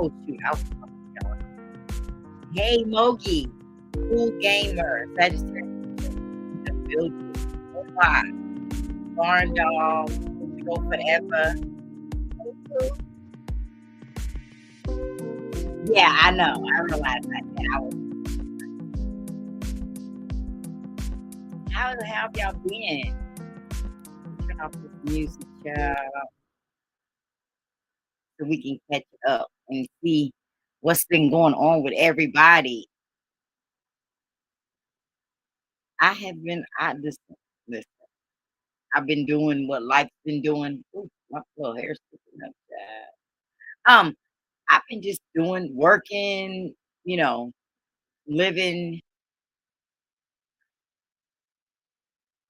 Oh shoot, I was talking to y'all. Hey Mogi, cool gamer, Sagittarius in the building. Goodbye. Barn dog, we go forever. Yeah, I know. I realized that. How the hell have y'all been? Turn off this music, child, so we can catch up and see what's been going on with everybody. Listen, I've been doing what life's been doing. Ooh, my little hair's sticking up, child. I've been just working, you know, living,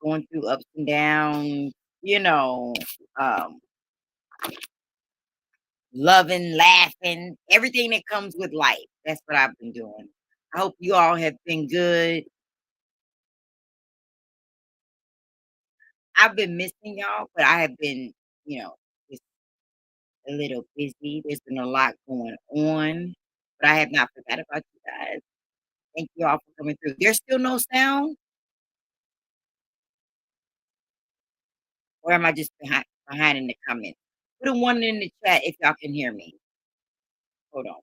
going through ups and downs, you know, um, loving, laughing, everything that comes with life. That's what I've been doing. I hope you all have been good. I've been missing y'all, but I have been, just a little busy. There's been a lot going on, but I have not forgot about you guys. Thank you all for coming through. There's still no sound, or am I just behind in the comments? Put a one in the chat if y'all can hear me. Hold on.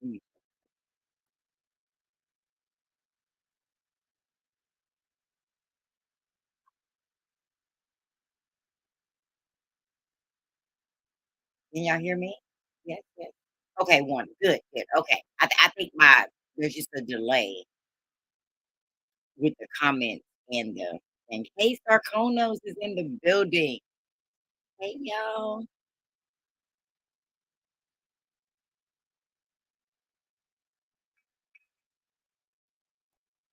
Let me- Can y'all hear me? Yes, yes. Okay, one. Good, good. Okay. I think there's just a delay with the comments and Hey Sarconos is in the building. Hey y'all.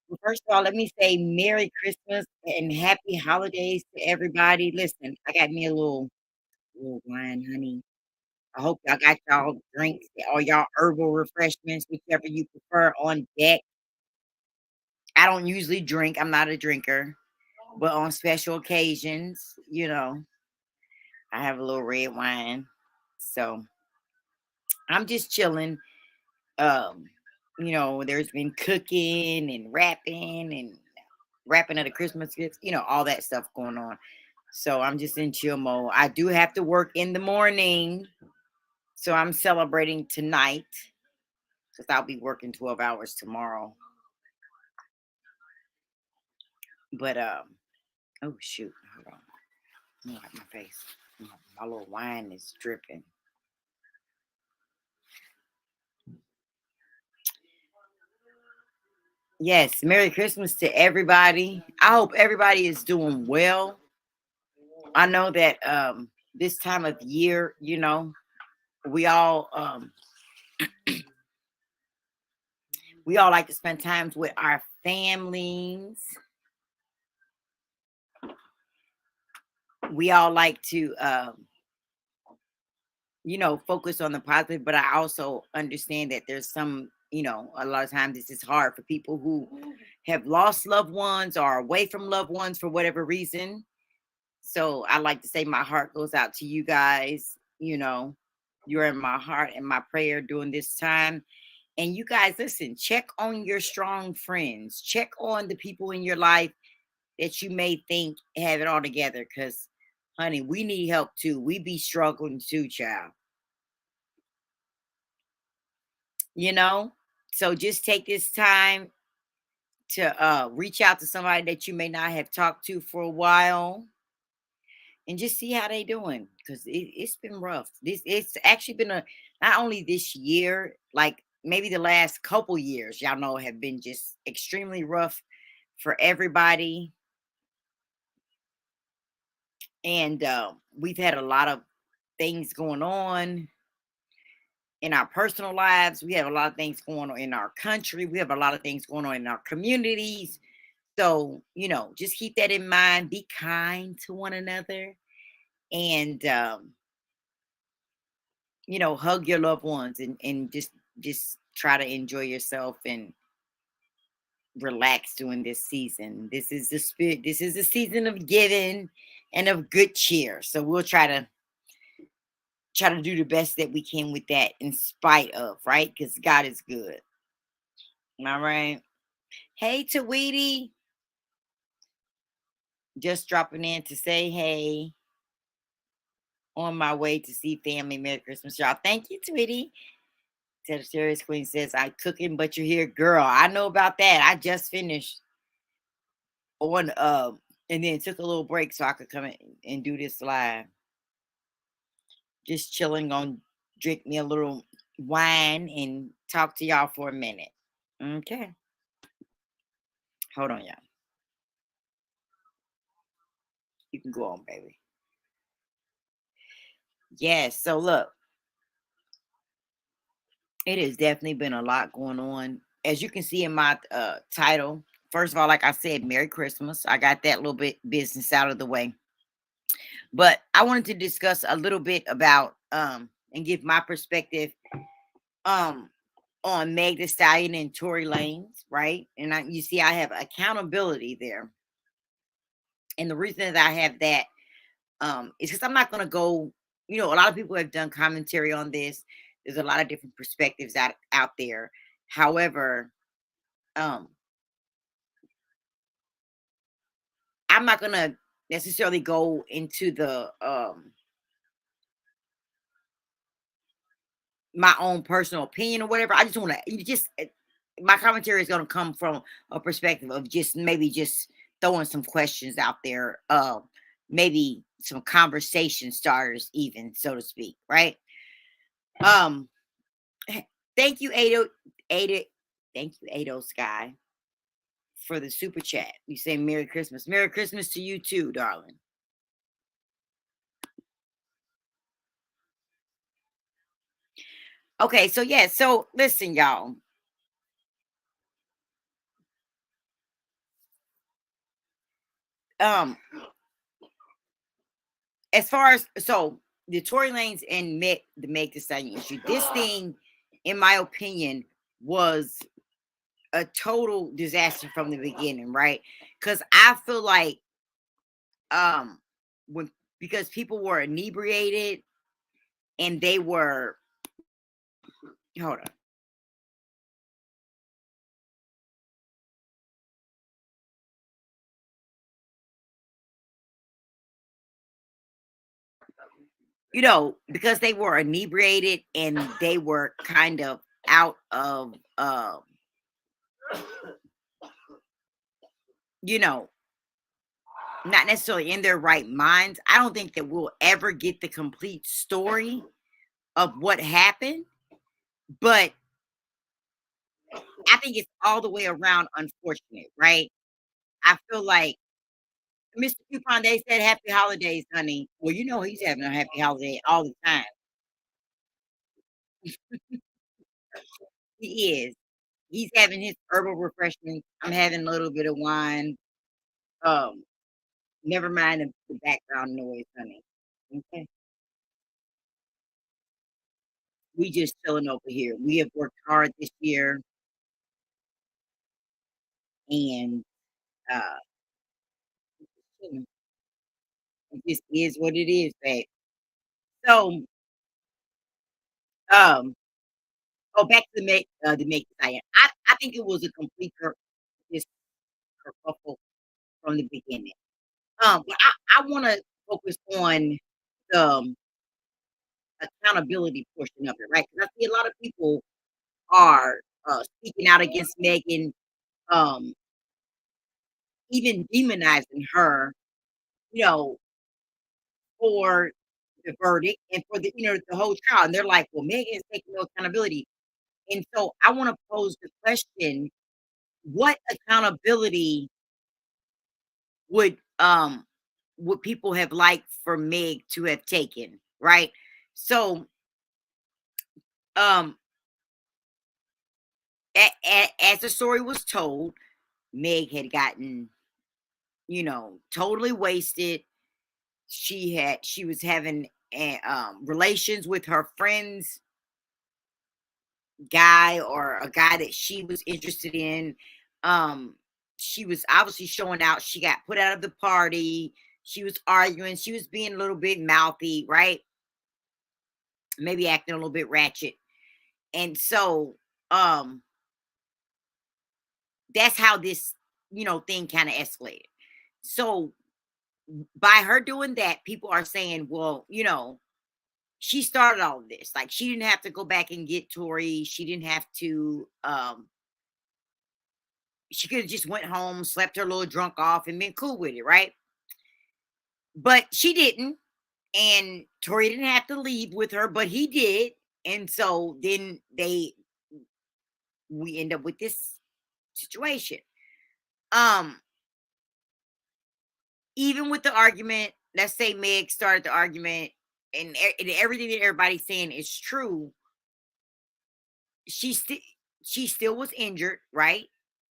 Well, first of all, let me say Merry Christmas and Happy Holidays to everybody. Listen, I got me a little wine, honey. I hope y'all got y'all drinks or y'all herbal refreshments, whichever you prefer, on deck. I don't usually drink. I'm not a drinker, but on special occasions, I have a little red wine. So I'm just chilling. Um, there's been cooking and wrapping of the Christmas gifts, all that stuff going on. So I'm just in chill mode. I do have to work in the morning. So I'm celebrating tonight because I'll be working 12 hours tomorrow. But oh shoot, hold on. Let me wipe my face. My little wine is dripping. Yes, Merry Christmas to everybody. I hope everybody is doing well. I know that this time of year, we all we all like to spend times with our families. We all like to focus on the positive, but I also understand that there's some, a lot of times this is hard for people who have lost loved ones or away from loved ones for whatever reason. So I like to say my heart goes out to you guys. You're in my heart and my prayer during this time. And you guys, listen, check on your strong friends. Check on the people in your life that you may think have it all together. Because, honey, we need help too. We be struggling too, child. So just take this time to reach out to somebody that you may not have talked to for a while and just see how they doing, because it's been rough. It's actually been not only this year, like maybe the last couple years, y'all know, have been just extremely rough for everybody. And we've had a lot of things going on in our personal lives. We have a lot of things going on in our country. We have a lot of things going on in our communities. So, just keep that in mind. Be kind to one another and, hug your loved ones and just try to enjoy yourself and relax during this season. This is the spirit. This is the season of giving and of good cheer. So we'll try to try to do the best that we can with that in spite of, right? Because God is good. All right. Hey, Tweety. Just dropping in to say hey. On my way to see family. Merry Christmas, y'all. Thank you, Tweety. Sagittarius Queen says, I cooking, but you're here. Girl, I know about that. I just finished on and then took a little break so I could come in and do this live. Just chilling on drink me a little wine and talk to y'all for a minute. Okay. Hold on, y'all. You can go on, baby. Yes. So look, it has definitely been a lot going on. As you can see in my title, first of all, like I said, Merry Christmas. I got that little bit business out of the way. But I wanted to discuss a little bit about and give my perspective um on Meg Thee Stallion and Tory Lanez, right? And you see, I have accountability there. And the reason that I have that is because I'm not gonna go, a lot of people have done commentary on this. There's a lot of different perspectives out there. However, um, I'm not gonna necessarily go into the my own personal opinion or whatever. I just want to just my commentary is going to come from a perspective of just maybe just throwing some questions out there, maybe some conversation starters, even so to speak, right? Um, thank you, Ada, thank you, Ado Sky, for the super chat. You say Merry Christmas, Merry Christmas to you too, darling. Okay, so yeah, so listen, y'all. Um, as far as the Tory Lanez and the Meg Thee Stallion issue, this thing, in my opinion, was a total disaster from the beginning, right? Because I feel like um when because people were inebriated and they were hold on. Because they were inebriated and they were kind of out of you know, not necessarily in their right minds. I don't think that we'll ever get the complete story of what happened, but I think it's all the way around unfortunate, right? I feel like Mr. Coupon, they said happy holidays, honey. Well, he's having a happy holiday all the time. He is. He's having his herbal refreshments. I'm having a little bit of wine. Um, Never mind the background noise, honey. Okay. We just chilling over here. We have worked hard this year and uh it just is what it is, babe. So um back to the make Italian. I think it was a complete just kerfuffle from the beginning. But I want to focus on the accountability portion of it, right? Because I see a lot of people are speaking out against Megan, um, even demonizing her, you know, for the verdict and for the whole trial. And they're like, well, Megan is taking no accountability. And so I want to pose the question: what accountability would um would people have liked for Meg to have taken, right? So um as the story was told, Meg had gotten, totally wasted. She was having relations with her friend's guy or a guy that she was interested in. She was obviously showing out. She got put out of the party. She was arguing. She was being a little bit mouthy, right? maybe acting a little bit ratchet. And so um that's how this, thing kind of escalated. So by her doing that, people are saying, well, she started all of this. Like, she didn't have to go back and get Tori. She didn't have to she could have just went home, slept her little drunk off and been cool with it, right? But she didn't. And Tori didn't have to leave with her, but he did. And so then we end up with this situation. Um, Even with the argument, let's say Meg started the argument and everything that everybody's saying is true, she still she still was injured, right?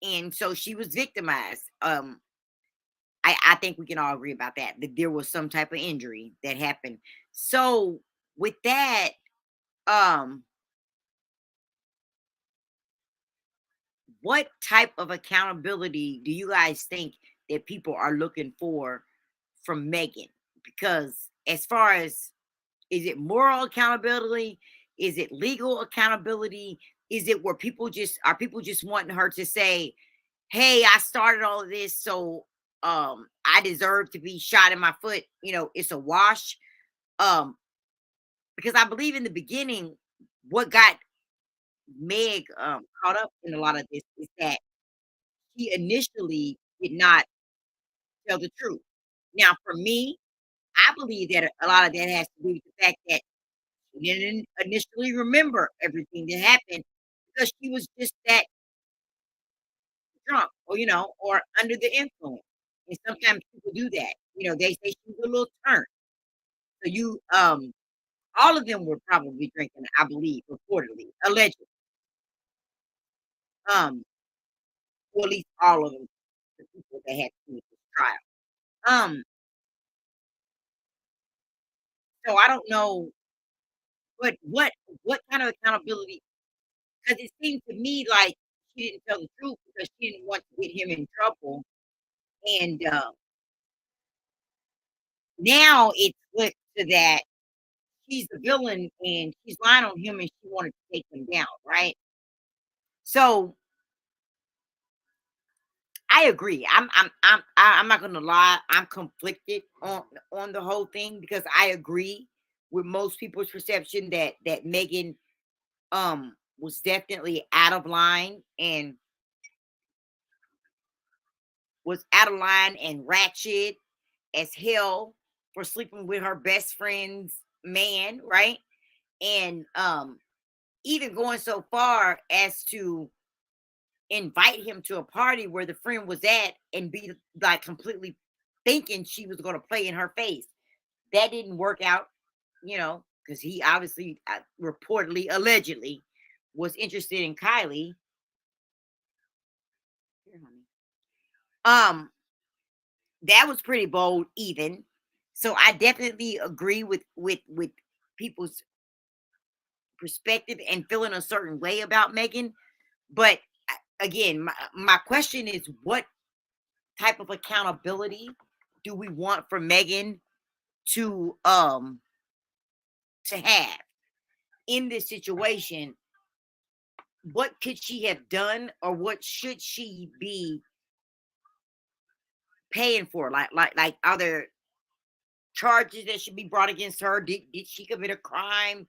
And so she was victimized. I think we can all agree about that, that there was some type of injury that happened. So with that, um, what type of accountability do you guys think that people are looking for from Megan? Because as far as, is it moral accountability? Is it legal accountability? Is it where people just wanting her to say, "Hey, I started all of this, so I deserve to be shot in my foot." It's a wash. Um, because I believe in the beginning, what got Meg caught up in a lot of this is that she initially did not tell the truth. Now, for me, I believe that a lot of that has to do with the fact that she didn't initially remember everything that happened because she was just that drunk, or under the influence. And sometimes people do that. They say she was a little turned. So all of them were probably drinking, I believe, reportedly, allegedly. Um, or at least all of them, the people that had to do with this trial. Um, so I don't know, but what kind of accountability? Because it seemed to me like she didn't tell the truth because she didn't want to get him in trouble. And now it's flipped to that she's the villain and she's lying on him and she wanted to take him down, right? So I agree. I'm not gonna lie. I'm conflicted on the whole thing because I agree with most people's perception that Megan was definitely out of line and ratchet as hell for sleeping with her best friend's man, right? And even going so far as to invite him to a party where the friend was at and be like completely thinking she was going to play in her face. That didn't work out, because he obviously, reportedly, allegedly, was interested in Kylie. Here, honey. That was pretty bold, even. So I definitely agree with people's perspective and feeling a certain way about Megan. But again, my question is, what type of accountability do we want for Megan to have in this situation? What could she have done, or what should she be paying for? Like, are there charges that should be brought against her? Did she commit a crime?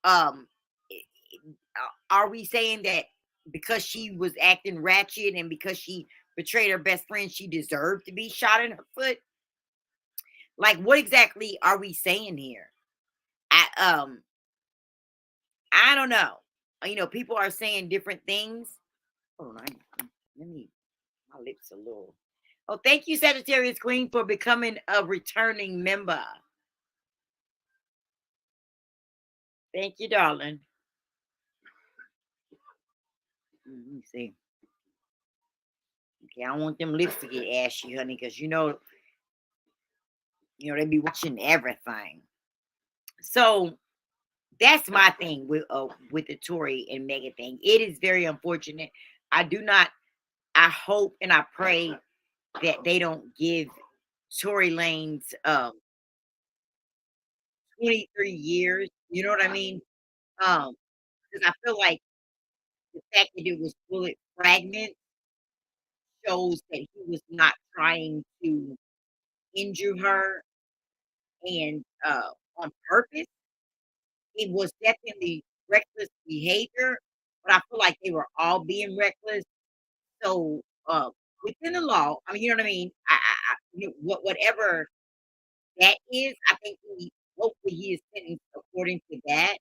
Um, are we saying that because she was acting ratchet and because she betrayed her best friend, she deserved to be shot in her foot? Like, what exactly are we saying here? I I don't know. People are saying different things. Hold on, let me. My lips a little. Oh, thank you, Sagittarius Queen, for becoming a returning member. Thank you, darling. Let me see. Okay, I don't want them lips to get ashy, honey, because they be watching everything. So that's my thing with the Tory and Megan thing. It is very unfortunate. I do not. I hope and I pray that they don't give Tory Lane's 23 years. You know what I mean? Um, because I feel like the fact that it was bullet fragments shows that he was not trying to injure her and on purpose. It was definitely reckless behavior, but I feel like they were all being reckless. So within the law, I mean, you know what I mean? Whatever that is, I think hopefully he is sentenced according to that.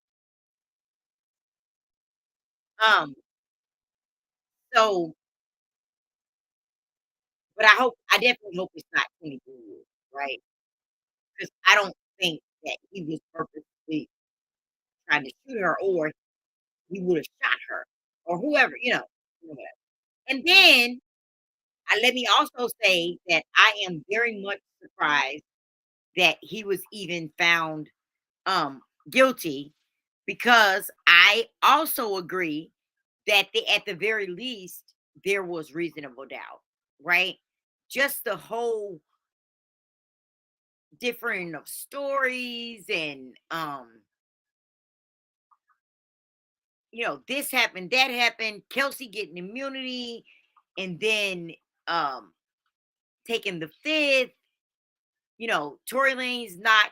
Um, so, but I definitely hope it's not 23 years, right? Because I don't think that he was purposely trying to shoot her, or he would have shot her, or whoever, whatever. And then let me also say that I am very much surprised that he was even found um guilty, because I also agree that at the very least there was reasonable doubt, right? Just the whole different of stories, and this happened, that happened, Kelsey getting immunity, and then um taking the fifth, Tory Lane's not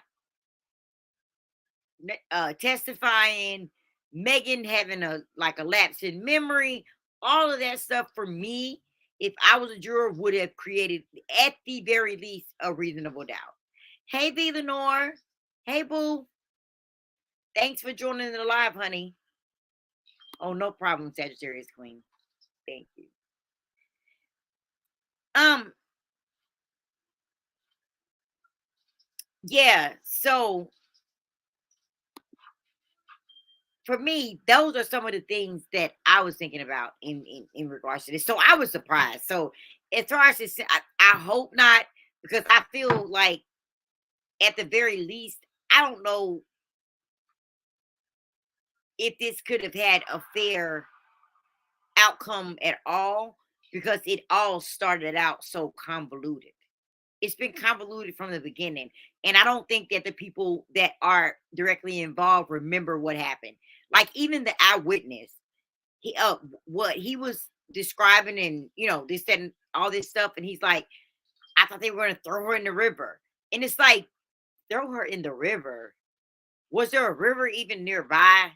testifying, Megan having a lapse in memory, all of that stuff for me, if I was a juror, would have created at the very least a reasonable doubt. Hey V Lenore. Hey boo. Thanks for joining the live, honey. Oh, no problem, Sagittarius Queen. Thank you. Um, yeah, so for me, those are some of the things that I was thinking about in regards to this. So I was surprised. So as far as this, I hope not, because I feel like at the very least, I don't know if this could have had a fair outcome at all, because it all started out so convoluted. It's been convoluted from the beginning, and I don't think that the people that are directly involved remember what happened. Like even the eyewitness, he what he was describing, and this and all this stuff, and he's like, I thought they were going to throw her in the river, and it's like, throw her in the river? Was there a river even nearby?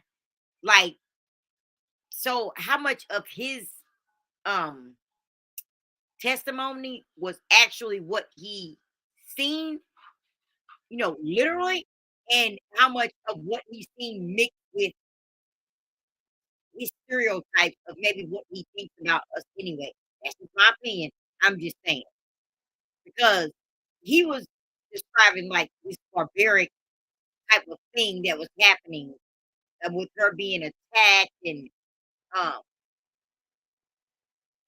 Like, so how much of his um testimony was actually what he seen, literally, and how much of what he's seen mixed with his stereotypes of maybe what he thinks about us anyway. That's just my opinion. I'm just saying, because he was describing like this barbaric type of thing that was happening, with her being attacked, and um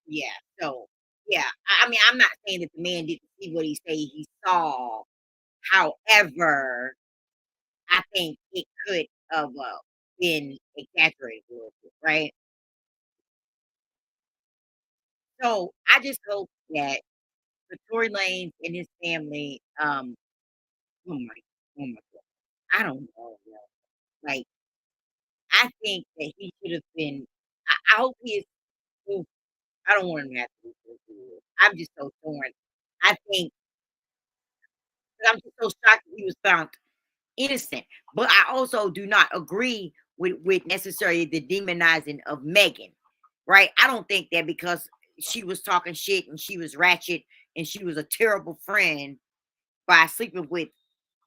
yeah. So yeah, I mean, I'm not saying that the man didn't see what he say he saw. However, I think it could have been exaggerated a little bit, right? So I just hope that the Tory Lanez and his family, oh my, oh my God, I don't know, yo. Like, I think that he should have been. I hope he is. Ooh, I don't want him to have to be so good. I'm just so torn. I think, 'cause I'm just so shocked that he was found innocent. But I also do not agree with necessarily the demonizing of Megan, right? I don't think that because she was talking shit and she was ratchet and she was a terrible friend by sleeping with,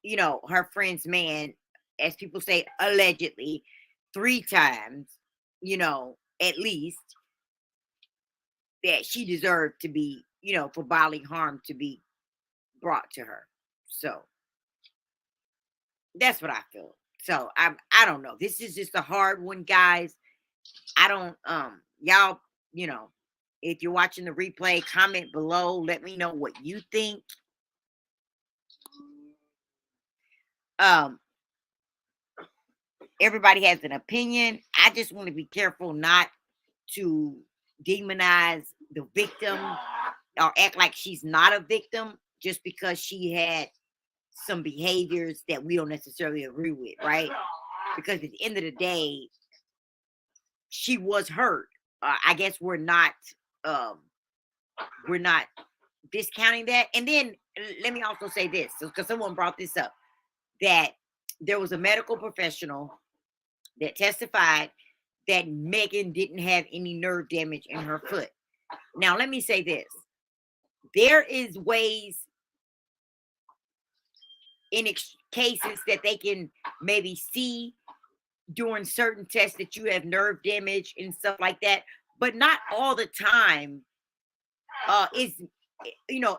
her friend's man, as people say, allegedly 3 times, at least, that she deserved to be, for bodily harm to be brought to her. So that's what I feel. So I don't know. This is just a hard one, guys. I don't y'all, you know, if you're watching the replay, comment below. Let me know what you think. Um, everybody has an opinion. I just want to be careful not to demonize the victim or act like she's not a victim just because she had some behaviors that we don't necessarily agree with, right? because at the end of the day, she was hurt. I guess um, we're not discounting that. And then let me also say this, because someone brought this up, that there was a medical professional that testified that Megan didn't have any nerve damage in her foot. Now, let me say this. There is ways in cases that they can maybe see during certain tests that you have nerve damage and stuff like that, but not all the time is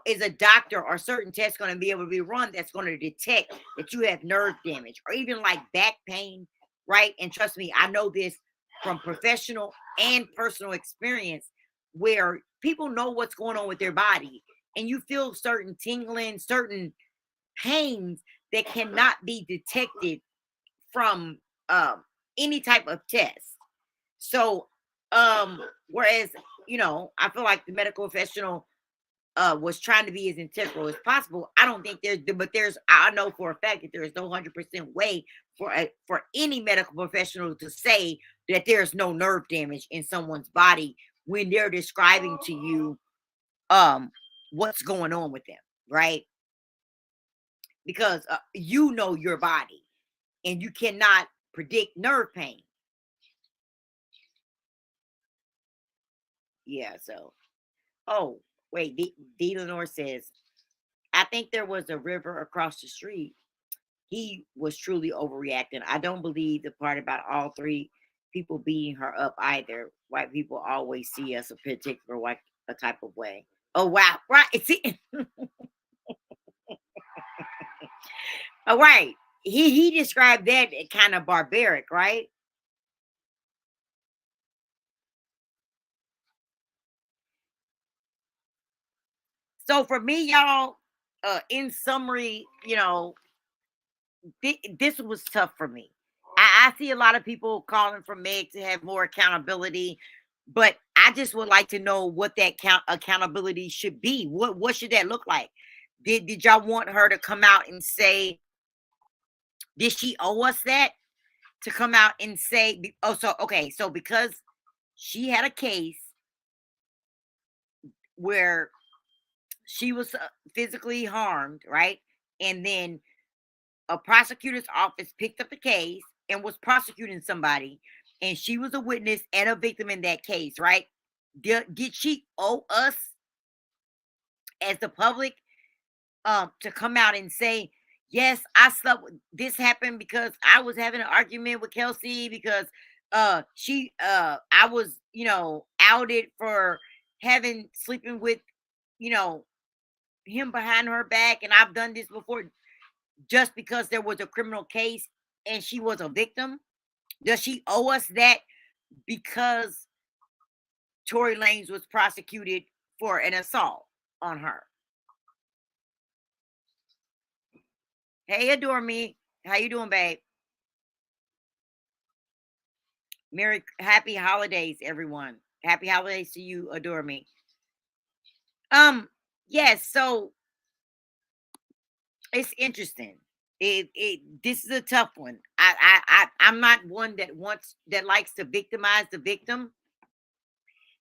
is a doctor or certain test going to be able to be run that's going to detect that you have nerve damage or even like back pain, right? And trust me, I know this from professional and personal experience, where people know what's going on with their body, and you feel certain tingling, certain pains that cannot be detected from any type of test. So, whereas, I feel like the medical professional was trying to be as integral as possible. I don't think I know for a fact that there is no 100% way for any medical professional to say that there's no nerve damage in someone's body when they're describing to you what's going on with them, right? Because you know your body and you cannot predict nerve pain. Yeah, so oh wait, D Lenore says, I think there was a river across the street. He was truly overreacting. I don't believe the part about all three people beating her up either. White people always see us a particular white a type of way. Oh wow, right. See, all right. He described that kind of barbaric, right? So for me, y'all, in summary, this was tough for me. I see a lot of people calling for Meg to have more accountability, but I just would like to know what that accountability should be. What should that look like? Did y'all want her to come out and say, did she owe us that, to come out and say, oh, so okay, so because she had a case where she was physically harmed, right? And then a prosecutor's office picked up the case and was prosecuting somebody, and she was a witness and a victim in that case, right? Did she owe us as the public to come out and say, yes, I slept this happened because I was having an argument with Kelsey because I was, outed for having sleeping with, you know him behind her back, and I've done this before, just because there was a criminal case and she was a victim? Does she owe us that because Tory Lanez was prosecuted for an assault on her? Hey, Adore Me. How you doing, babe? Happy holidays, everyone. Happy holidays to you, Adore Me. Yes, so it's interesting. This is a tough one. I'm not one that likes to victimize the victim.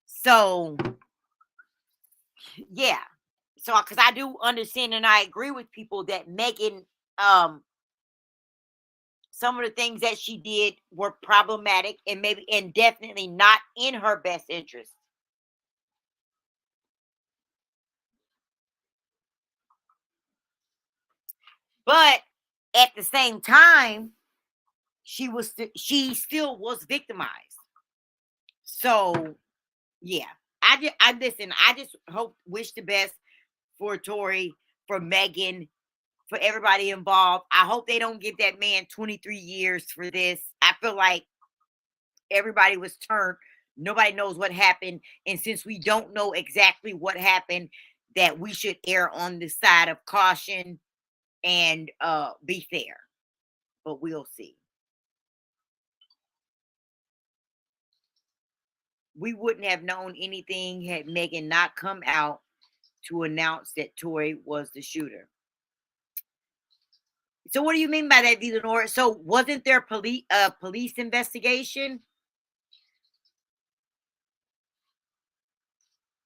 So yeah. So because I do understand and I agree with people that Megan, um, some of the things that she did were problematic and maybe and definitely not in her best interest. But at the same time, she still was victimized. So yeah, I listen. I just wish the best for Tory, for Megan, for everybody involved. I hope they don't give that man 23 years for this. I feel like everybody was turned. Nobody knows what happened. And since we don't know exactly what happened, that we should err on the side of caution and be fair. But we'll see. We wouldn't have known anything had Megan not come out to announce that Tory was the shooter. So what do you mean by that, Lenore? So wasn't there police investigation?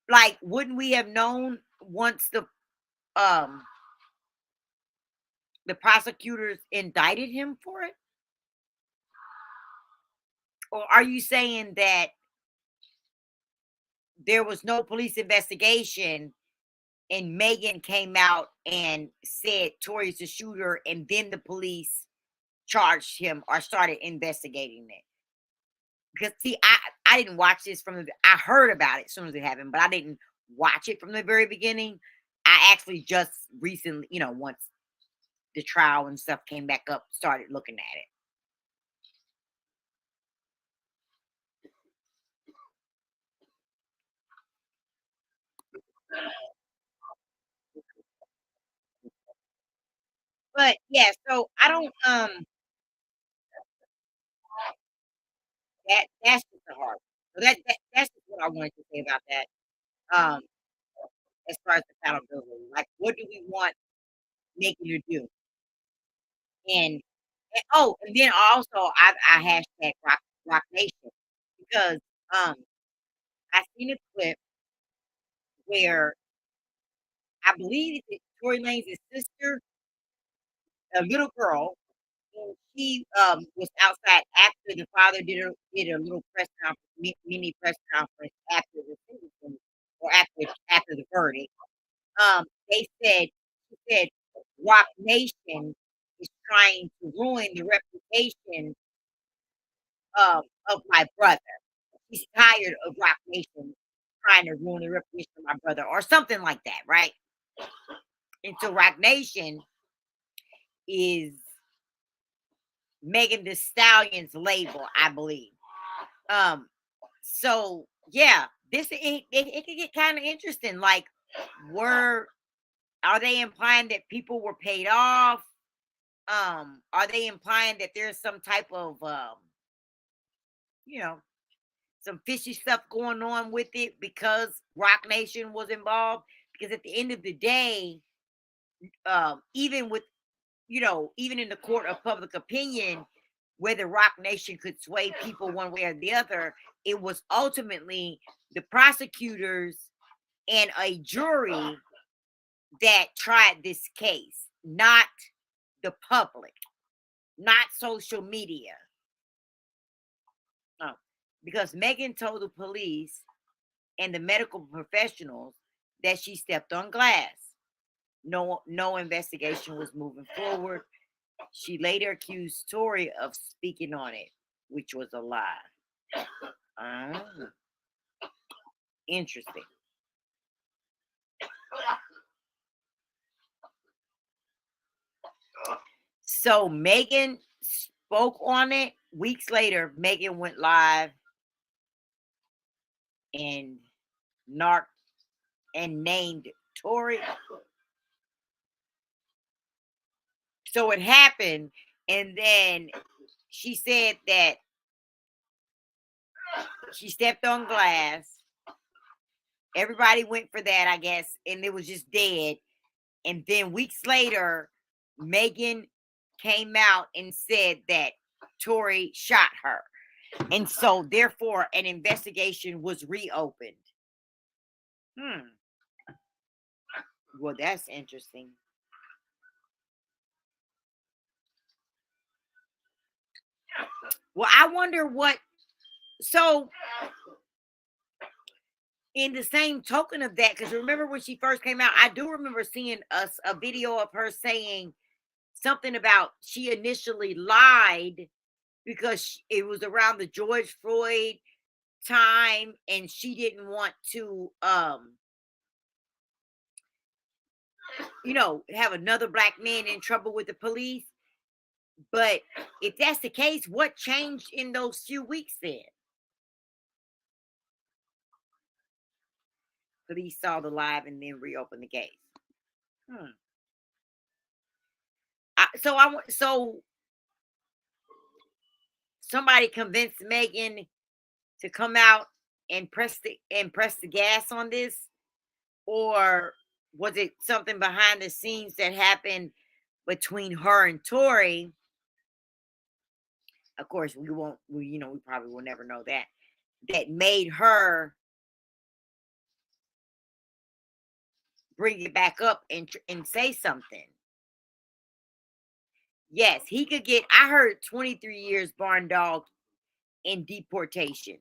Like, wouldn't we have known once um the prosecutors indicted him for it? Or are you saying that there was no police investigation and Megan came out and said Tory's the shooter, and then the police charged him or started investigating it? Because see, I didn't watch this from I heard about it as soon as it happened, but I didn't watch it from the very beginning. I actually just recently, once the trial and stuff came back up, started looking at it. But yeah, so I don't that's just the hard. So that's just what I wanted to say about that. Um, as far as accountability, like what do we want Nikki to do? And then also I hashtag Rock Nation because um I seen a clip where I believe it's Tory Lanez's sister, a little girl, and she was outside after the father did a little press conference, mini press conference after the sentencing or after the verdict. They said she said Rock Nation is trying to ruin the reputation of my brother. He's tired of Rock Nation trying to ruin the reputation of my brother, or something like that, right? And so Rock Nation is Megan the Stallion's label, I believe. Um, so yeah, it could get kind of interesting. Like, were are they implying that people were paid off? Are they implying that there's some type of you know, some fishy stuff going on with it because Rock Nation was involved? Because at the end of the day, even with even in the court of public opinion, whether Rock Nation could sway people one way or the other, it was ultimately the prosecutors and a jury that tried this case, not the public, not social media. No, because Megan told the police and the medical professionals that she stepped on glass. No investigation was moving forward. She later accused Tory of speaking on it, which was a lie. Ah, interesting. So Megan spoke on it. Weeks later, Megan went live and narked and named Tory. So it happened, and then she said that she stepped on glass. Everybody went for that, I guess, and it was just dead. And then weeks later, Megan came out and said that Tory shot her. And so, therefore, an investigation was reopened. Hmm. Well, that's interesting. Well, I wonder what. So, in the same token of that, because remember when she first came out, I do remember seeing a video of her saying something about she initially lied because it was around the George Floyd time and she didn't want to have another black man in trouble with the police. But if that's the case, what changed in those few weeks then? Police saw the live and then reopened the case. Hmm. So somebody convinced Megan to come out and press the gas on this, or was it something behind the scenes that happened between her and Tory. Of course, we won't. We probably will never know that. That made her bring it back up and say something. Yes, he could get. I heard 23 years barn dog in deportation.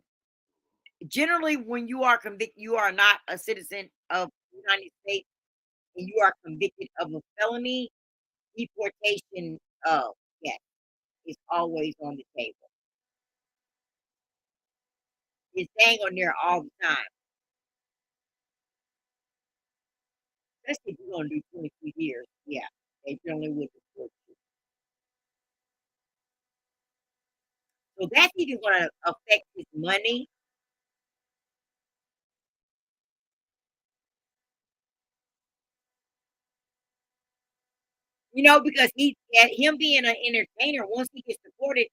Generally, when you are convicted, you are not a citizen of the United States, and you are convicted of a felony. Deportation, yes, is always on the table. It's dang on there all the time. Especially if you're gonna do 22 years. Yeah, they generally would deport you. So that's either gonna affect his money, because him being an entertainer, once he gets deported,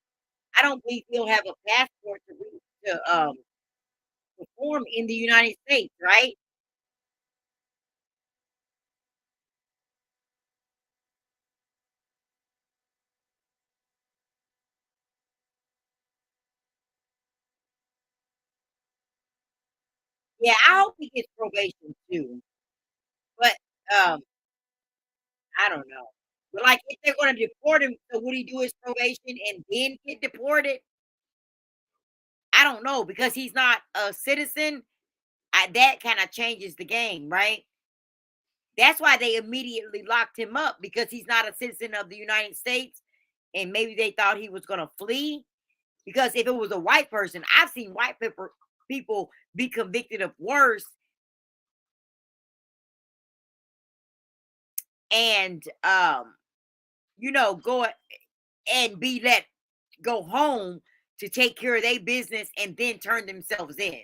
I don't believe he'll have a passport to perform in the United States, right? Yeah, I hope he gets probation too, but, um, I don't know. But, like, if they're gonna deport him, so would he do his probation and then get deported? I don't know because he's not a citizen. That kinda changes the game, right? That's why they immediately locked him up because he's not a citizen of the United States, and maybe they thought he was gonna flee. Because if it was a white person, I've seen people be convicted of worse and go and be let go home to take care of their business and then turn themselves in.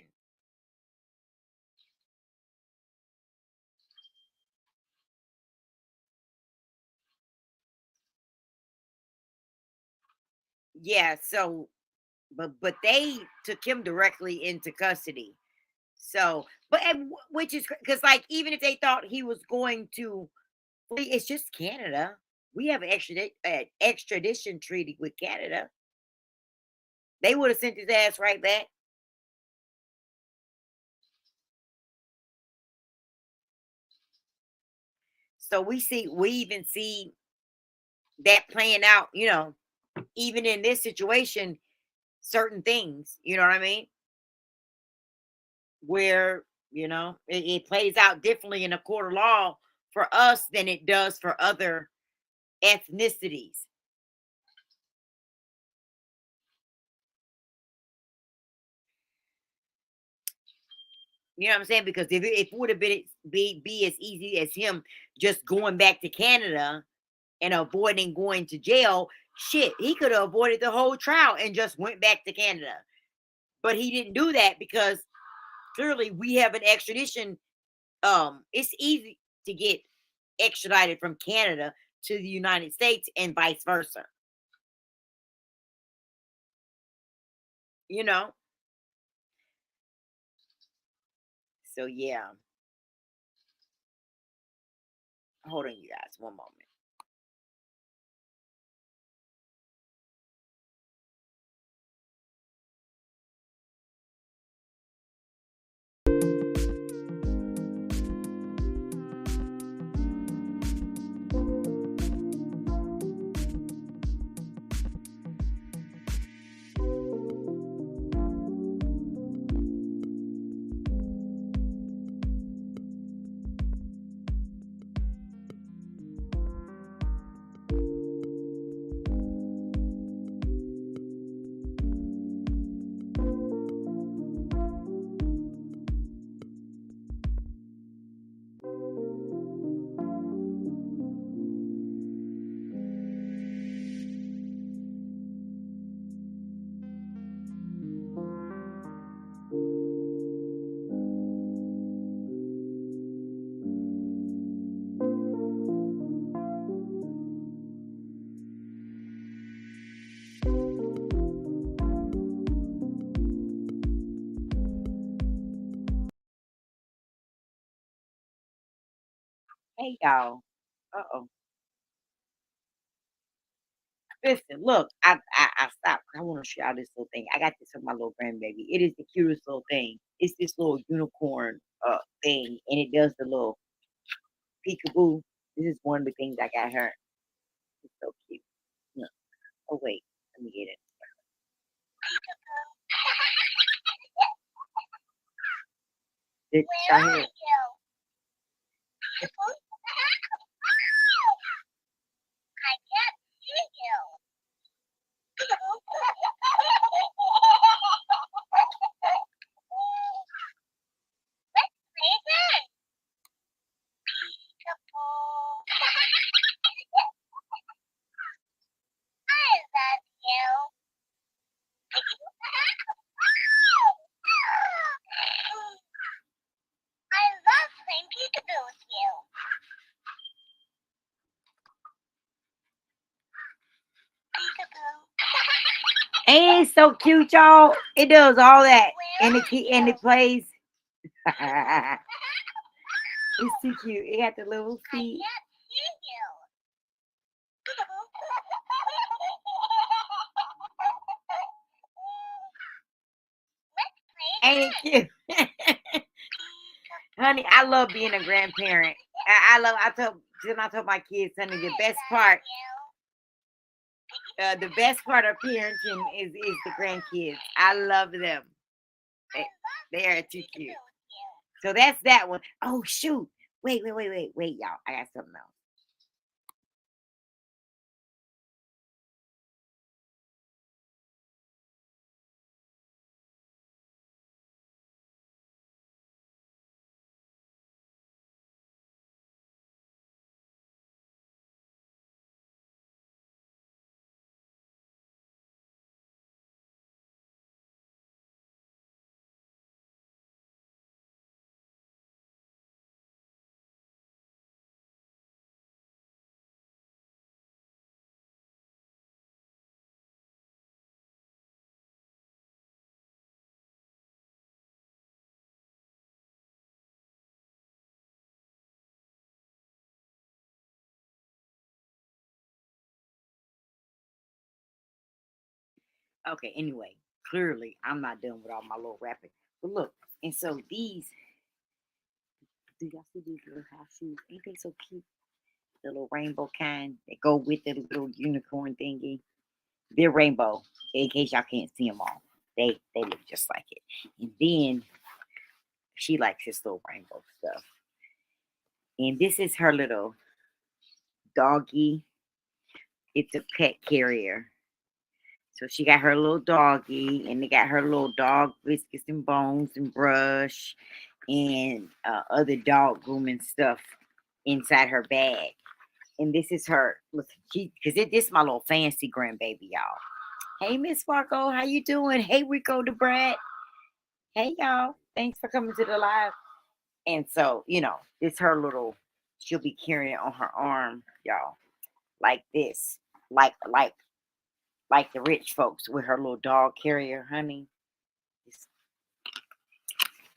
Yeah, so but they took him directly into custody. So, which is because like even if they thought he was going to flee, it's just Canada. We have an extradition treaty with Canada. They would have sent his ass right back. So we even see that playing out, even in this situation, certain things, you know what I mean? Where, it plays out differently in a court of law for us than it does for other ethnicities. You know what I'm saying? Because if it would have be as easy as him just going back to Canada and avoiding going to jail, shit, he could have avoided the whole trial and just went back to Canada. But he didn't do that because clearly we have an extradition. It's easy to get extradited from Canada to the United States and vice versa. You know? So yeah. Hold on, you guys, one moment. Hey y'all. Uh-oh. Listen, look, I stopped. I want to show y'all this little thing. I got this for my little grandbaby. It is the cutest little thing. It's this little unicorn thing, and it does the little peekaboo. This is one of the things I got her. It's so cute. Look. Oh wait, let me get it. It's right here. Ain't it so cute, y'all? It does all that, and it plays. It's too cute. It got the little feet. Ain't it cute? Honey, I love being a grandparent. I told my kids, honey, the best part of parenting is the grandkids. I love them. They, they are too cute. So that's that one. Oh shoot. Wait, y'all. I got something else. Okay, anyway, clearly I'm not done with all my little rapping. But look, and so these, do y'all see these little house shoes? Ain't they so cute? The little rainbow kind that go with the little unicorn thingy. They're rainbow. In case y'all can't see them all, they look just like it. And then she likes this little rainbow stuff. And this is her little doggy. It's a pet carrier. So she got her little doggy, and they got her little dog biscuits and bones and brush and other dog grooming stuff inside her bag. And this is her. Look, this is my little fancy grandbaby, y'all. Hey, Miss Sparkle, how you doing? Hey, Rico the Brat. Hey, y'all. Thanks for coming to the live. And so, it's her little. She'll be carrying it on her arm, y'all, like this, like the rich folks with her little dog carrier, honey.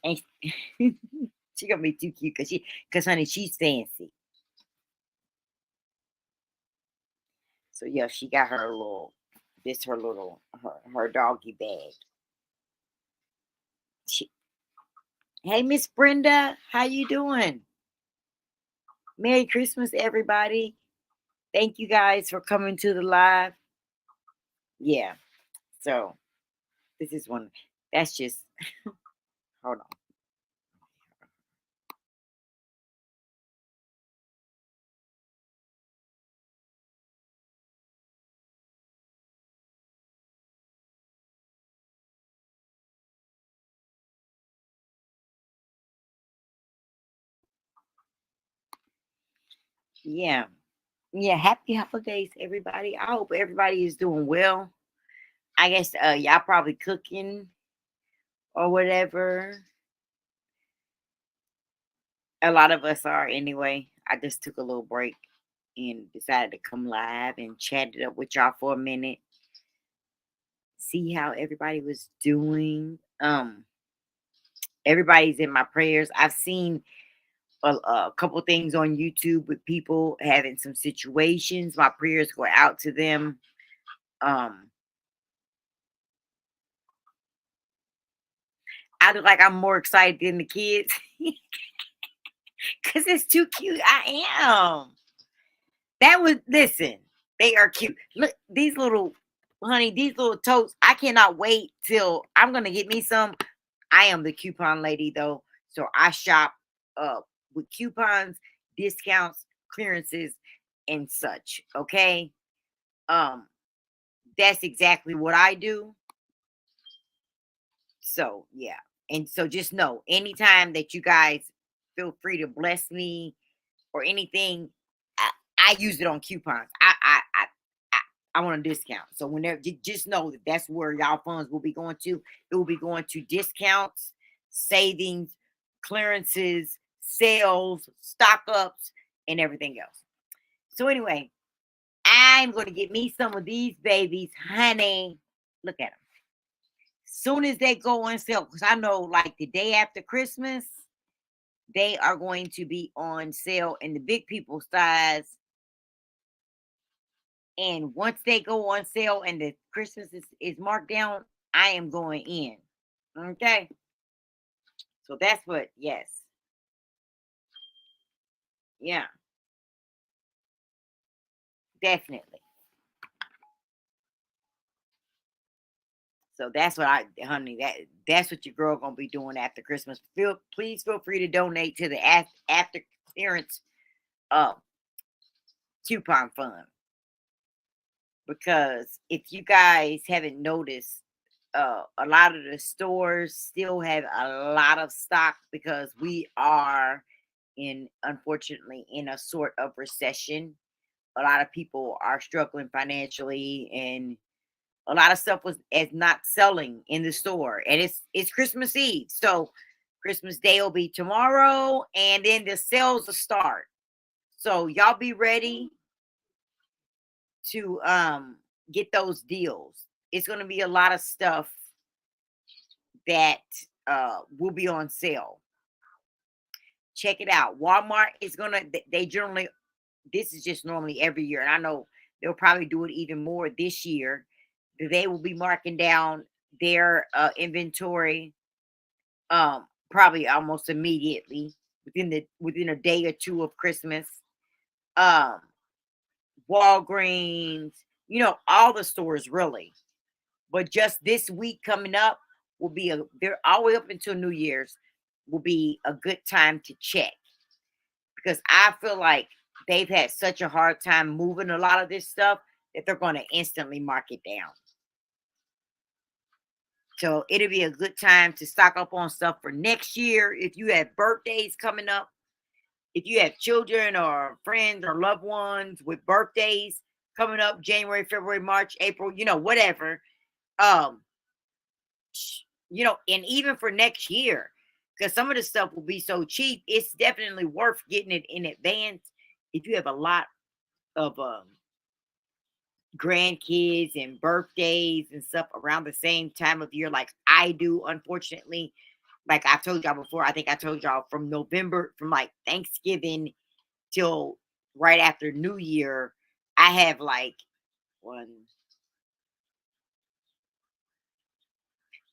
And she gonna be too cute because honey, she's fancy. So yeah, she got her doggy bag. She, hey, Miss Brenda, how you doing? Merry Christmas, everybody. Thank you guys for coming to the live. Yeah. So this is one. That's just hold on. Yeah. Yeah. Happy holidays, everybody. I hope everybody is doing well. I guess y'all probably cooking or whatever. A lot of us are anyway. I just took a little break and decided to come live and chat it up with y'all for a minute. See how everybody was doing. Everybody's in my prayers. I've seen a couple things on YouTube with people having some situations. My prayers go out to them. Um, I look like I'm more excited than the kids because it's too cute. I am. That was listen. They are cute. Look, these little honey, these little totes. I cannot wait till I'm gonna get me some. I am the coupon lady though, so I shop with coupons, discounts, clearances, and such. Okay, um, that's exactly what I do. So yeah, and so just know, anytime that you guys feel free to bless me or anything, I, I use it on coupons. I I want a discount. So whenever, just know that that's where y'all funds will be going to. It will be going to discounts, savings, clearances, sales, stock ups, and everything else. So anyway, I'm going to get me some of these babies, honey. Look at them. Soon as they go on sale, because I know like the day after Christmas, they are going to be on sale in the big people size. And once they go on sale and the Christmas is marked down, I am going in. Okay. So that's what, yes. Yeah, definitely. So that's what honey, that's what your girl gonna be doing after Christmas. Please feel free to donate to the after clearance uh coupon fund, because if you guys haven't noticed, a lot of the stores still have a lot of stock because we are unfortunately in a sort of recession. A lot of people are struggling financially, and a lot of stuff was is not selling in the store. And it's Christmas Eve, so Christmas Day will be tomorrow, and then the sales will start. So y'all be ready to get those deals. It's going to be a lot of stuff that will be on sale. Check it out. Walmart is going to, they generally, this is just normally every year, and I know they'll probably do it even more this year. They will be marking down their inventory probably almost immediately within a day or two of Christmas. Um, Walgreens, all the stores really. But just this week coming up will be they're all the way up until New Year's will be a good time to check, because I feel like they've had such a hard time moving a lot of this stuff that they're going to instantly mark it down. So it'll be a good time to stock up on stuff for next year. If you have birthdays coming up, if you have children or friends or loved ones with birthdays coming up, January, February, March, April, whatever, um, and even for next year, because some of the stuff will be so cheap, it's definitely worth getting it in advance. If you have a lot of grandkids and birthdays and stuff around the same time of year, like I do, unfortunately, like I told y'all before, I think I told y'all from November, from like Thanksgiving till right after New Year, I have like one,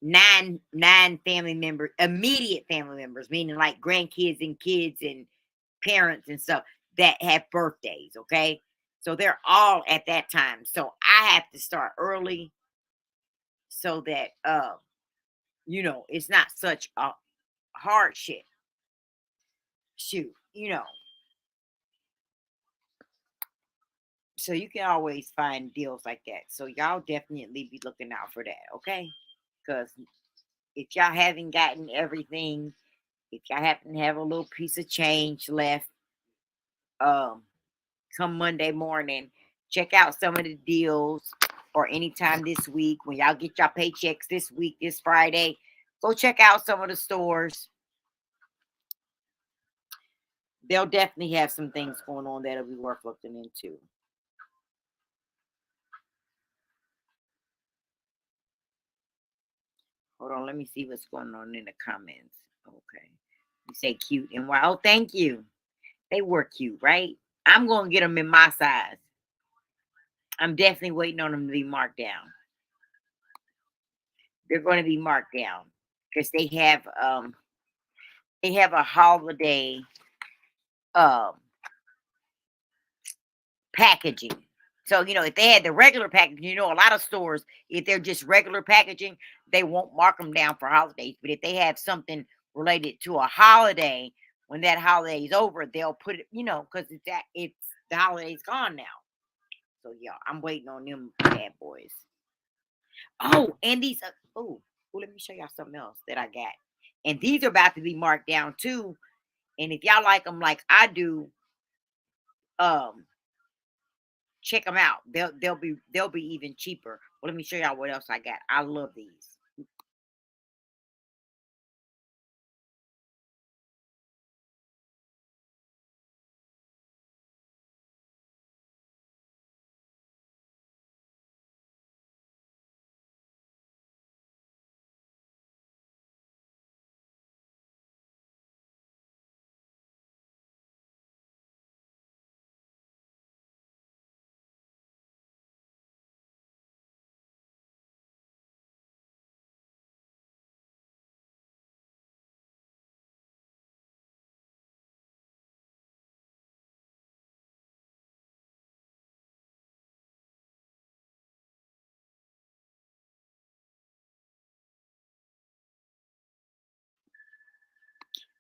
nine family members, immediate family members, meaning like grandkids and kids and parents and stuff that have birthdays. Okay. So they're all at that time. So I have to start early so that it's not such a hardship. Shoot, so you can always find deals like that. So y'all definitely be looking out for that, okay? Because if y'all haven't gotten everything, if y'all happen to have a little piece of change left, um, come Monday morning, check out some of the deals, or anytime this week when y'all get your paychecks this week, this Friday, go check out some of the stores. They'll definitely have some things going on that'll be worth looking into. Hold on, let me see what's going on in the comments. Okay. You say cute and wow. Thank you. They were cute, right? I'm going to get them in my size. I'm definitely waiting on them to be marked down. They're going to be marked down because they have a holiday um packaging. So, if they had the regular packaging, a lot of stores, if they're just regular packaging, they won't mark them down for holidays. But if they have something related to a holiday, when that holiday is over, they'll put it, because it's the holiday's gone now. So yeah, I'm waiting on them bad boys. Oh, and these let me show y'all something else that I got. And these are about to be marked down too. And if y'all like them like I do, um, check them out. They'll be even cheaper. Well, let me show y'all what else I got. I love these.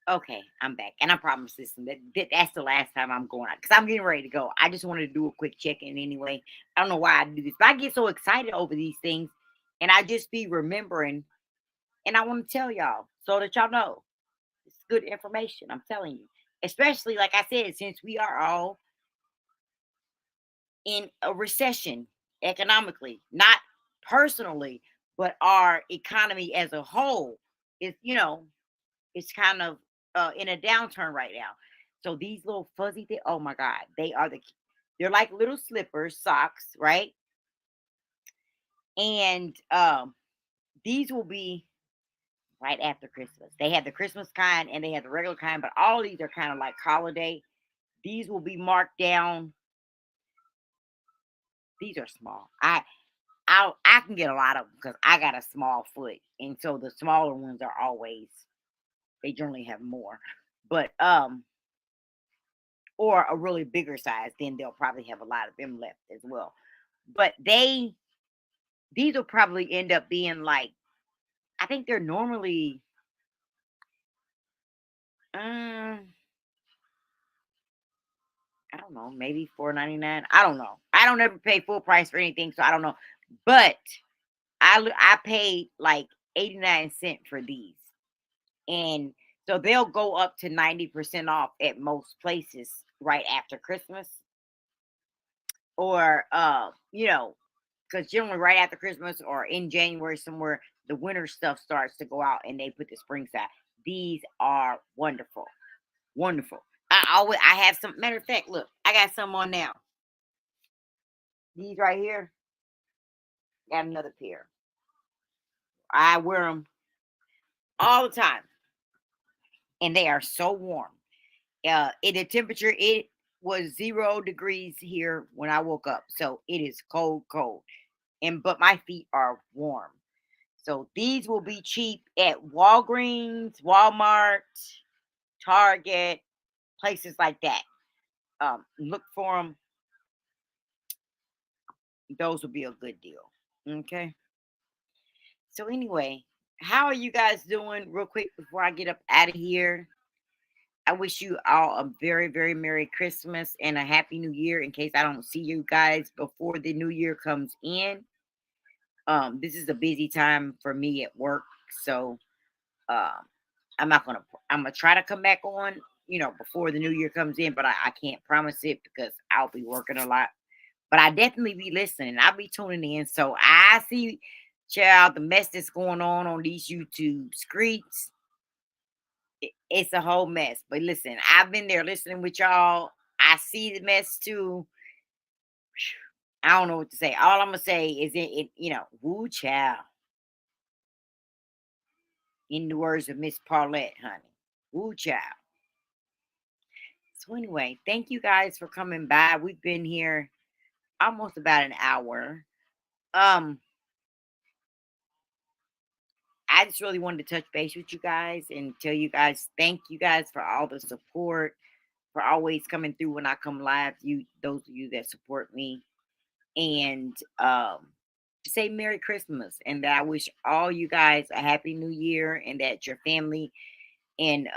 Okay, I'm back, and I promise this that's the last time I'm going out because I'm getting ready to go. I just wanted to do a quick check in anyway. I don't know why I do this, but I get so excited over these things, and I just be remembering, and I want to tell y'all so that y'all know it's good information. I'm telling you, especially like I said, since we are all in a recession economically, not personally, but our economy as a whole is, it's kind of in a downturn right now. So these little fuzzy things, oh my God, they're like little slippers, socks, right? And these will be right after Christmas. They have the Christmas kind and they have the regular kind, but all these are kind of like holiday. These will be marked down. These are small. I can get a lot of them because I got a small foot, and so the smaller ones are always they generally have more. But or a really bigger size, then they'll probably have a lot of them left as well. But these will probably end up being like I think they're normally um I don't know, maybe 4.99. I don't know. I don't ever pay full price for anything, so I don't know. But I paid like 89 cents for these. And so they'll go up to 90% off at most places right after Christmas. Or because generally right after Christmas or in January somewhere, the winter stuff starts to go out and they put the spring side. These are wonderful. Wonderful. I have some matter of fact, look, I got some on now. These right here, got another pair. I wear them all the time. And they are so warm. In the temperature, it was 0 degrees here when I woke up. So it is cold, cold. But my feet are warm. So these will be cheap at Walgreens, Walmart, Target, places like that. Look for them. Those will be a good deal. Okay. So anyway, how are you guys doing? Real quick before I get up out of here. I wish you all a very, very Merry Christmas and a Happy New Year in case I don't see you guys before the new year comes in. This is a busy time for me at work. So um I'm not gonna I'm gonna try to come back on, before the new year comes in, but I can't promise it because I'll be working a lot. But I definitely be listening. I'll be tuning in. So I see, child, the mess that's going on these YouTube streets. It's a whole mess. But listen, I've been there listening with y'all. I see the mess too. I don't know what to say. All I'm gonna say is woo child. In the words of Miss Paulette, honey. Woo child. So anyway, thank you guys for coming by. We've been here almost about an hour. Um, I just really wanted to touch base with you guys and tell you guys thank you guys for all the support, for always coming through when I come live. You, those of you that support me, and to say Merry Christmas, and that I wish all you guys a Happy New Year, and that your family and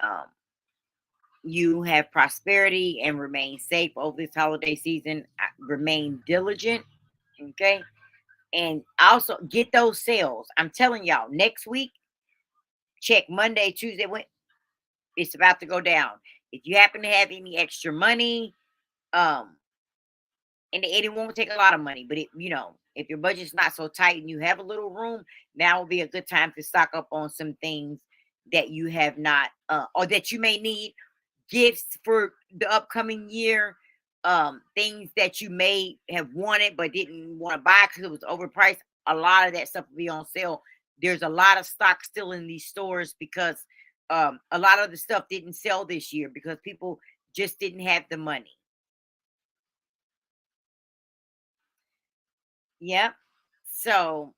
you have prosperity and remain safe over this holiday season. Remain diligent, okay, and also get those sales. I'm telling y'all, next week, check Monday, Tuesday, it's about to go down. If you happen to have any extra money, um, and it won't take a lot of money, but if your budget's not so tight and you have a little room, now will be a good time to stock up on some things that you have not, or that you may need, gifts for the upcoming year, things that you may have wanted but didn't want to buy because it was overpriced. A lot of that stuff will be on sale. There's a lot of stock still in these stores because a lot of the stuff didn't sell this year because people just didn't have the money. Yep. So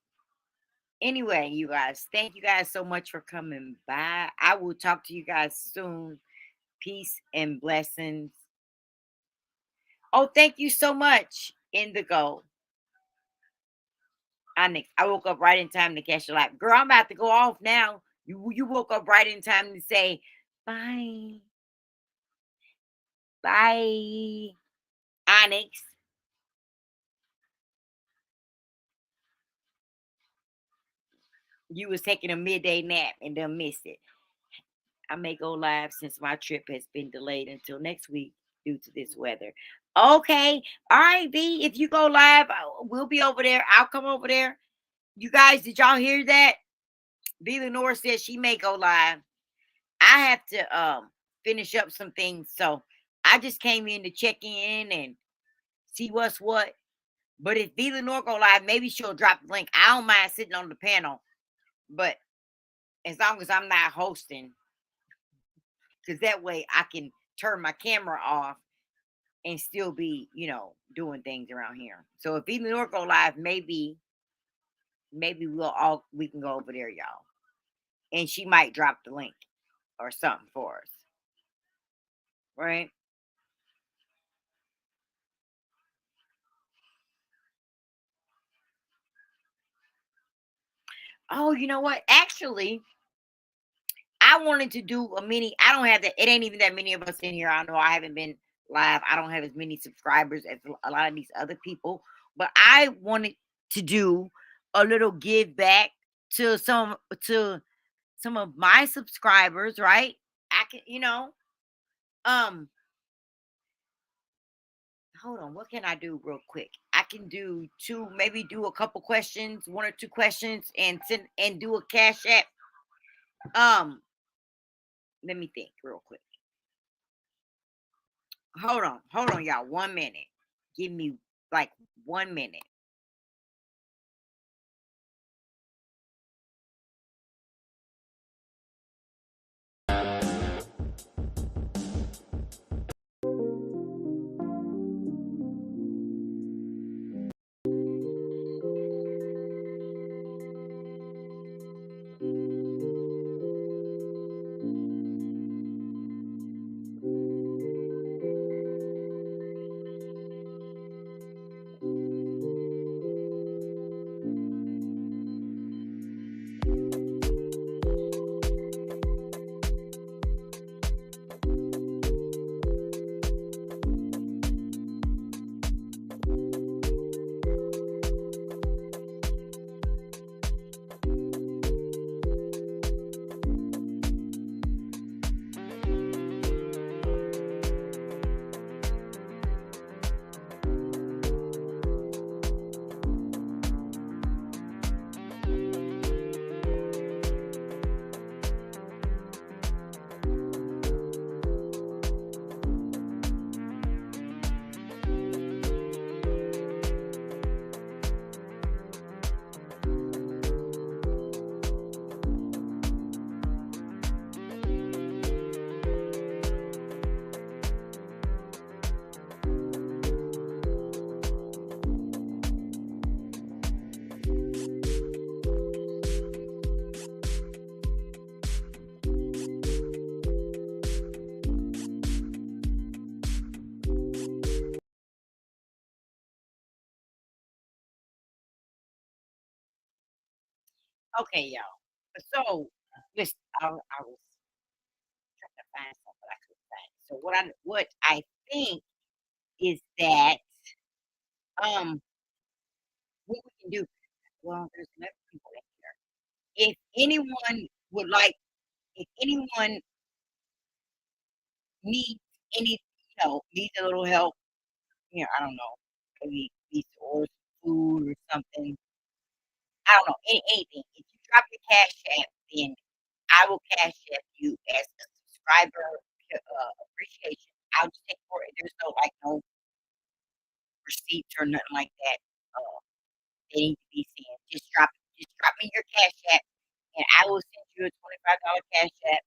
anyway, you guys, thank you guys so much for coming by. I will talk to you guys soon. Peace and blessings. Oh, thank you so much, Indigo. Onyx, I woke up right in time to catch your light. Girl, I'm about to go off now. You woke up right in time to say bye. Bye. Onyx, you was taking a midday nap and done missed it. I may go live since my trip has been delayed until next week due to this weather. Okay. All right, V. If you go live, we'll be over there. I'll come over there. You guys, did y'all hear that? V Lenore says she may go live. I have to finish up some things. So I just came in to check in and see what's what. But if V Lenore go live, maybe she'll drop the link. I don't mind sitting on the panel, but as long as I'm not hosting, because that way I can turn my camera off and still be, doing things around here. So if even North go live, maybe we can go over there, y'all. And she might drop the link or something for us. Right? Oh, you know what? Actually, I wanted to do a mini. I don't have that. It ain't even that many of us in here. I know I haven't been live. I don't have as many subscribers as a lot of these other people. But I wanted to do a little give back to some of my subscribers, right? I can, um, hold on, what can I do real quick? I can do maybe do a couple questions, one or two questions, and send and do a cash app. Um, let me think real quick. Hold on, y'all. 1 minute. Give me like 1 minute. Okay, y'all. So, listen, I was trying to find something I could find. So what I think is that what we can do. Well, there's 11 people in here. If anyone would like, if anyone needs needs a little help, I don't know, maybe needs to order some food or something. I don't know, anything. If you drop your cash app, then I will cash app you as a subscriber appreciation. I'll just take for it. There's no like no receipts or nothing like that. Uh, they need to be seen. Just drop me your cash app, and I will send you a $25 cash app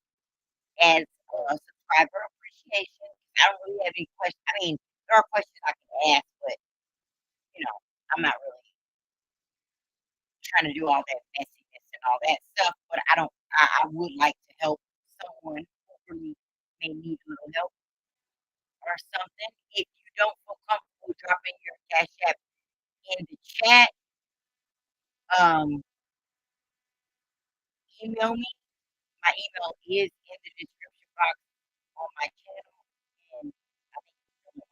as a subscriber appreciation. I don't really have any questions. I mean, there are questions I can ask, but you know, I'm not really trying to do all that messiness and all that stuff. But I would like to help someone who really may need a little help or something. If you don't feel comfortable dropping your cash app in the chat, um, email me. My email is in the description box on my channel, and I think it's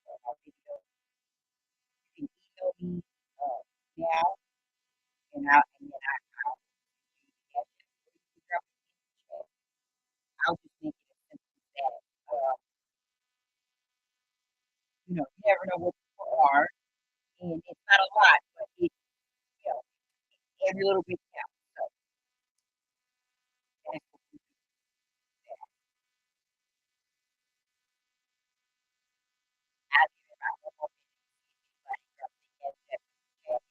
on my video. You can email me now, and then I'll do the cash app. So you can drop it in the chat. I'll just make it as simple as that. You never know what people are, and it's not a lot, but you know, every little bit counts. So that's what we do. I'll give it about 1 more minute to see if anybody drops their cash app in the chat. If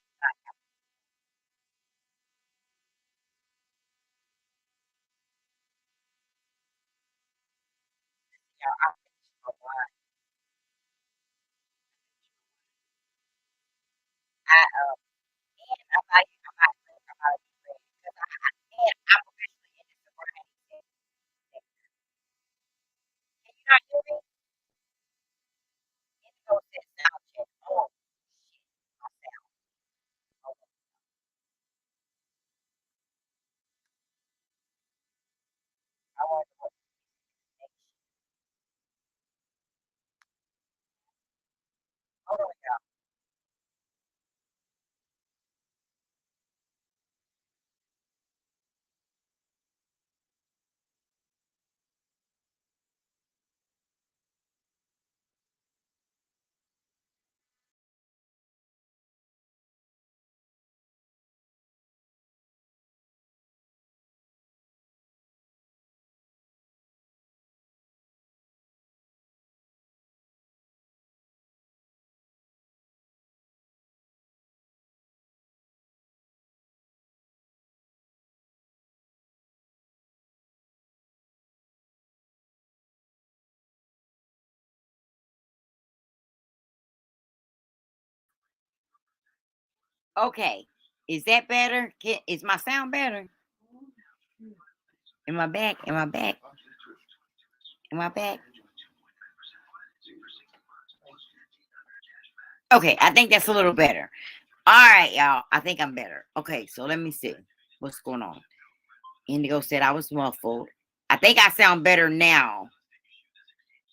not, I'll finish my line. I and I'm not saying I'm not ready because and I'm officially in the sobriety state. Can you not hear me? Indigo says sound check. Oh shit, my sound. Hold on. I wonder what next. Hold on, y'all. Okay, is that better? Is my sound better? Am I back? Am I back? Am I back? Okay, I think that's a little better. All right, y'all. I think I'm better. Okay, so let me see what's going on. Indigo said I was muffled. I think I sound better now.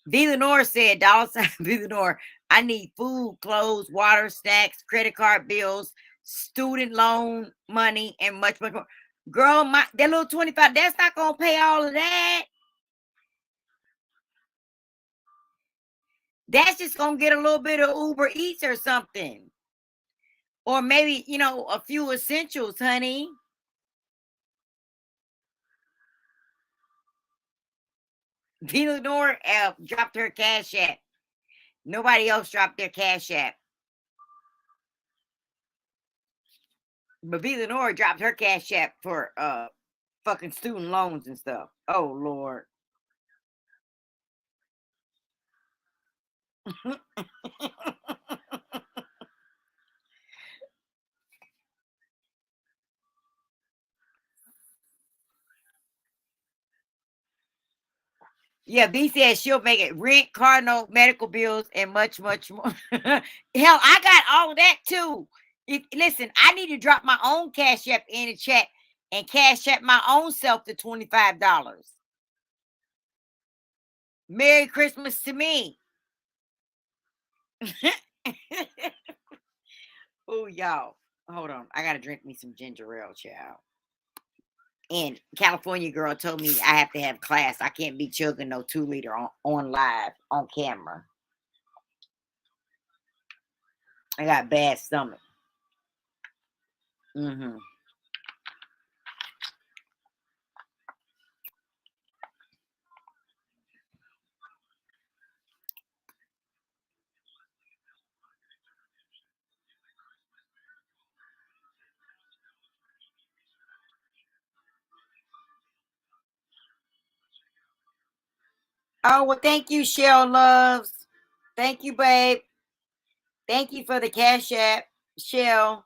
V. Lenore said, dollar sign V. Lenore, I need food, clothes, water, snacks, credit card bills, student loan money, and much, much more. Girl, that little 25, that's not gonna pay all of that. That's just gonna get a little bit of Uber Eats or something. Or maybe, a few essentials, honey. V. Lenore dropped her cash app. Nobody else dropped their cash app. But V. Lenore dropped her cash app for fucking student loans and stuff. Oh Lord. Yeah, B says she'll make it rent, car note, medical bills, and much, much more. Hell, I got all of that too. Listen, I need to drop my own cash app in the chat and cash at my own self the $25. Merry Christmas to me. Oh, y'all. Hold on. I gotta drink me some ginger ale, child. And California girl told me I have to have class. I can't be chugging no 2 liter on live on camera. I got bad stomach. Mm-hmm. Oh, well, thank you, Shell Loves. Thank you, babe. Thank you for the cash app, Shell.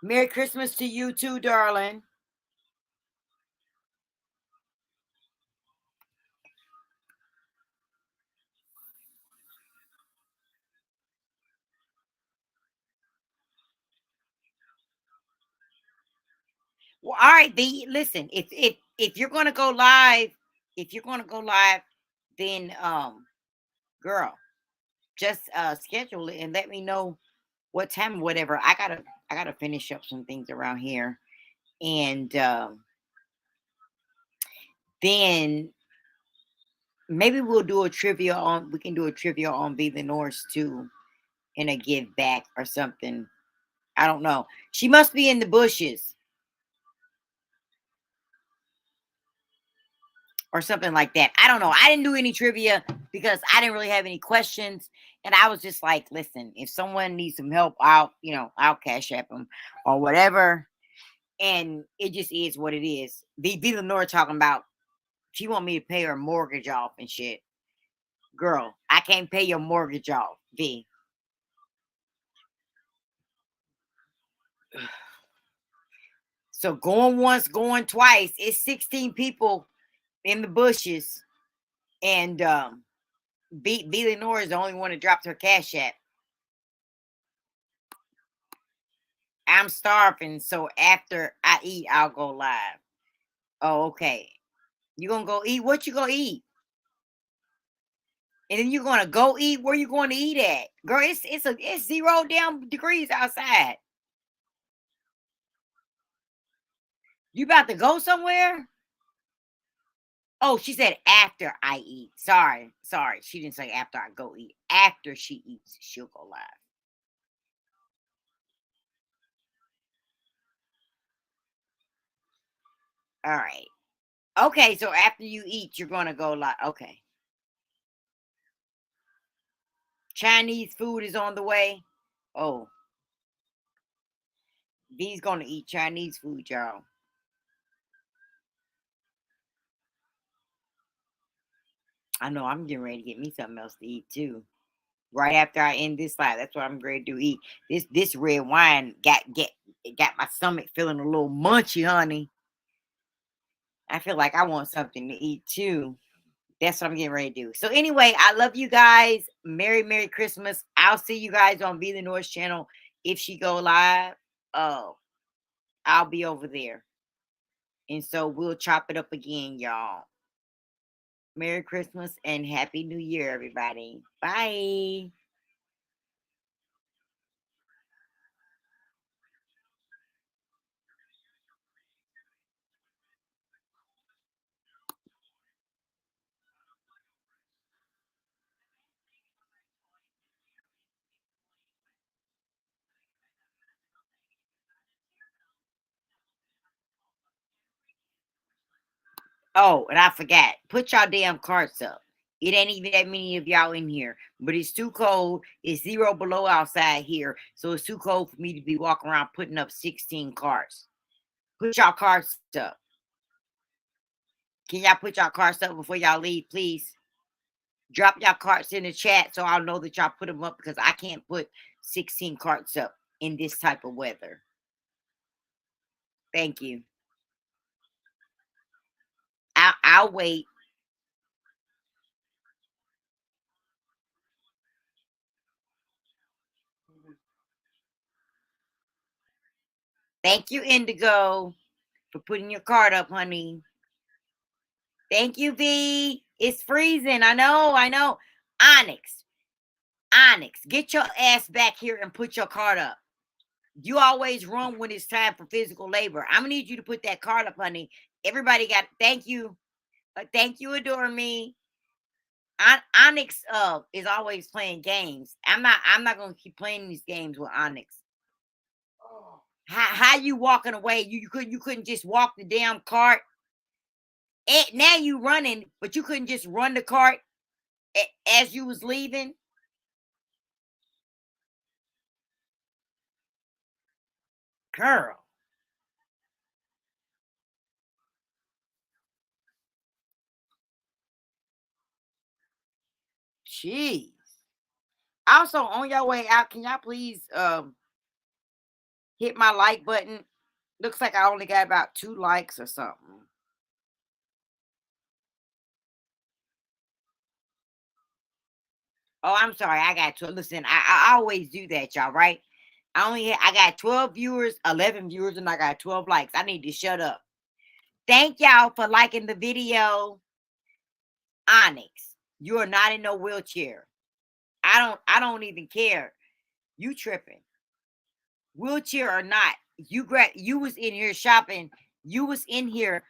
Merry Christmas to you too, darling. Well, all right, B. Listen, if you're gonna go live, then girl, just schedule it and let me know what time or whatever. I gotta finish up some things around here. And then maybe we can do a trivia on Be the Norse too, and a give back or something. I don't know. She must be in the bushes or something like that. I don't know. I didn't do any trivia because I didn't really have any questions. And I was just like, listen, if someone needs some help, I'll cash app them or whatever. And it just is what it is. Be Lenore talking about she want me to pay her mortgage off and shit. Girl, I can't pay your mortgage off, V. So going once, going twice. It's 16 people in the bushes. And B Lenore is the only one that dropped her cash app. I'm starving, so after I eat, I'll go live. Oh, okay. You gonna go eat? What you gonna eat? And then you're gonna go eat? Where you going to eat at? Girl, it's 0 damn degrees outside. You about to go somewhere? Oh, she said after I eat. Sorry. She didn't say after I go eat. After she eats, she'll go live. All right. Okay, so after you eat, you're gonna go live. Okay. Chinese food is on the way. Oh, V's gonna eat Chinese food, y'all. I know I'm getting ready to get me something else to eat too. Right after I end this live, that's what I'm ready to eat. This red wine got my stomach feeling a little munchy, honey. I feel like I want something to eat too. That's what I'm getting ready to do. So anyway, I love you guys. Merry Christmas. I'll see you guys on Be the North channel if she go live. Oh, I'll be over there. And so we'll chop it up again, y'all. Merry Christmas and Happy New Year, everybody. Bye. Oh, and I forgot. Put y'all damn carts up. It ain't even that many of y'all in here, but it's too cold. It's 0 below outside here, so it's too cold for me to be walking around putting up 16 carts. Put y'all carts up. Can y'all put y'all carts up before y'all leave, please? Drop y'all carts in the chat so I'll know that y'all put them up because I can't put 16 carts up in this type of weather. Thank you. I'll wait. Thank you, Indigo. for putting your card up, honey. Thank you, V. It's freezing. I know. Onyx, get your ass back here and put your card up. You always run when it's time for physical labor. I'm gonna need you to put that card up, honey. Everybody got thank you. Thank you, adore me. Onyx is always playing games. I'm not gonna keep playing these games with Onyx. How you walking away? You couldn't just walk the damn cart. And now you running, but you couldn't just run the cart as you was leaving. Girl. Jeez. Also, on your way out, can y'all please hit my like button? Looks like I only got about 2 likes or something. Oh, I'm sorry. I got to listen. I always do that, y'all, right? I got 12 viewers, 11 viewers, and I got 12 likes. I need to shut up. Thank y'all for liking the video. Onyx, you are not in no wheelchair. I don't even care. You tripping. Wheelchair or not, you was in here shopping. You was in here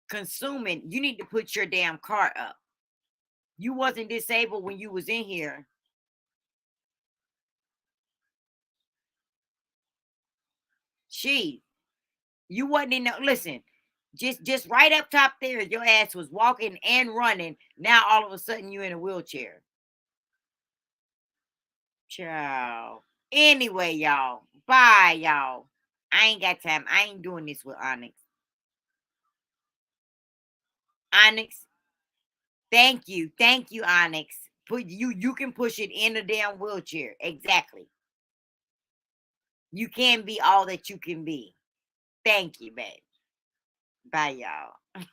consuming. You need to put your damn cart up. You wasn't disabled when you was in here. She, you wasn't in no listen. Just right up top there, your ass was walking and running. Now all of a sudden you in a wheelchair. Ciao. Anyway, y'all. Bye, y'all. I ain't got time. I ain't doing this with Onyx. Onyx, thank you. Thank you, Onyx. You can push it in a damn wheelchair. Exactly. You can be all that you can be. Thank you, babe. Bye, y'all.